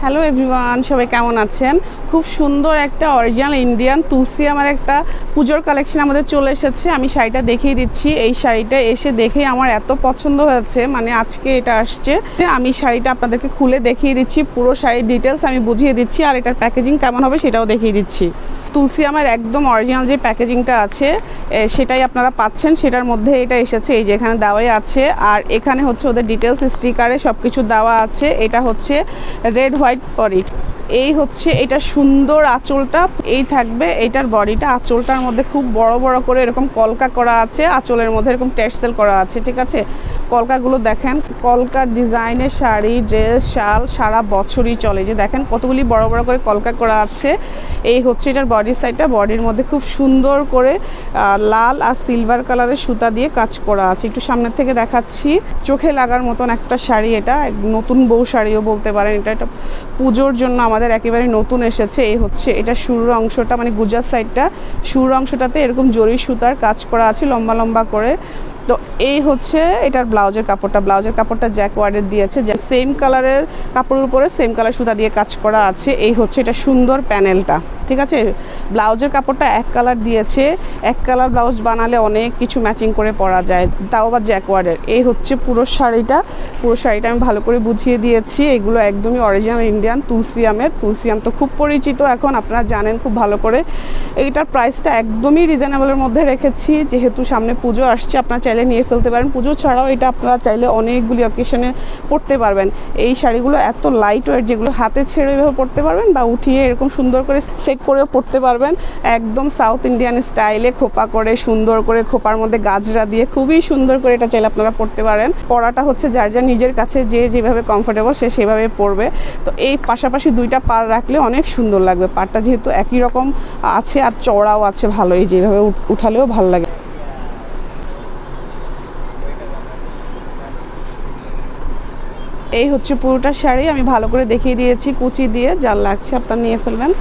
Hello everyone, সবাই কেমন আছেন? খুব সুন্দর একটা অরিজিনাল ইন্ডিয়ান তুলসী আমার একটা পুজোর কালেকশন আমাদের চলে এসেছে। আমি শাড়িটা দেখিয়ে দিচ্ছি। এই শাড়িটা এসে দেখেই আমার এত পছন্দ হয়েছে, মানে আজকে এটা আসছে। আমি শাড়িটা আপনাদেরকে খুলে দেখিয়ে দিচ্ছি, পুরো শাড়ির ডিটেলস আমি বুঝিয়ে দিচ্ছি, আর এটার প্যাকেজিং কেমন হবে সেটাও দেখিয়ে দিচ্ছি। তুলসী আমার একদম অরিজিনাল যে প্যাকেজিংটা আছে সেটাই আপনারা পাচ্ছেন। সেটার মধ্যে এটা এসেছে, এই যে এখানে দেওয়াই আছে, আর এখানে হচ্ছে ওদের ডিটেলস স্টিকারে সব কিছু দেওয়া আছে। এটা হচ্ছে রেড হোয়াইট বডি, এই হচ্ছে এটা সুন্দর আঁচলটা এই থাকবে। এটার বডিটা আঁচলটার মধ্যে খুব বড় বড় করে এরকম কলকা করা আছে, আঁচলের মধ্যে এরকম টেক্সেল করা আছে, ঠিক আছে। কলকাগুলো দেখেন, কলকার ডিজাইনের শাড়ি, ড্রেস, শাল সারা বছরই চলে। যে দেখেন কতগুলি বড় বড় করে কলকা করা আছে। এই হচ্ছে এটার বডির সাইডটা, বডির মধ্যে খুব সুন্দর করে লাল আর সিলভার কালারের সুতা দিয়ে কাজ করা আছে। একটু সামনের থেকে দেখাচ্ছি, চোখে লাগার মতন একটা শাড়ি। এটা নতুন বউ শাড়িও বলতে পারেন। এটা পুজোর জন্য আমাদের একেবারে নতুন এসেছে। এই হচ্ছে এটা শুরুর অংশটা, মানে গুজার সাইডটা, শুরুর অংশটাতে এরকম জরি সুতার কাজ করা আছে লম্বা লম্বা করে। তো এই হচ্ছে এটার ব্লাউজের কাপড়টা। ব্লাউজের কাপড়টা জ্যাকওয়ার্ডের দিয়েছে, যে সেম কালারের কাপড়ের উপরে সেম কালার সুতা দিয়ে কাজ করা আছে। এই হচ্ছে এটা সুন্দর প্যানেলটা, ঠিক আছে। ব্লাউজের কাপড়টা এক কালার দিয়েছে, এক কালার ব্লাউজ বানালে অনেক কিছু ম্যাচিং করে পরা যায়, তাও আবার জ্যাকওয়ার্ডের। এই হচ্ছে পুরো শাড়িটা। পুরো শাড়িটা আমি ভালো করে বুঝিয়ে দিয়েছি। এগুলো একদমই অরিজিনাল ইন্ডিয়ান তুলসী আমের। তুলসী আম তো খুব পরিচিত এখন, আপনারা জানেন খুব ভালো করে। এইটার প্রাইসটা একদমই রিজনেবলের মধ্যে রেখেছি, যেহেতু সামনে পুজো আসছে। আপনারা চাইলে নিয়ে ফেলতে পারেন। পুজো ছাড়াও এটা আপনারা চাইলে অনেকগুলি অকেশনে পরতে পারবেন। এই শাড়িগুলো এত লাইট ওয়েট, যেগুলো হাতে ছেড়ে এভাবে পরতে পারবেন, বা উঠিয়ে এরকম সুন্দর করে সেট করেও পরতে পারবেন। একদম সাউথ ইন্ডিয়ান স্টাইলে খোপা করে, সুন্দর করে খোপার মধ্যে গাজরা দিয়ে খুবই সুন্দর করে এটা চাইলে আপনারা পরতে পারেন। পরাটা হচ্ছে যার যার নিজের কাছে যে যেভাবে কমফোর্টেবল সে সেভাবে পরবে। তো এই পাশাপাশি দুইটা পার রাখলে অনেক সুন্দর লাগবে। পারটা যেহেতু একই রকম আছে আর চওড়াও আছে ভালো, এই যেভাবে উঠালেও ভালো লাগে। এই হচ্ছে পুরোটা শাড়ি, আমি ভালো করে দেখিয়ে দিয়েছি কুচি দিয়ে। যার লাগছে আপনারা নিয়ে ফেলবেন।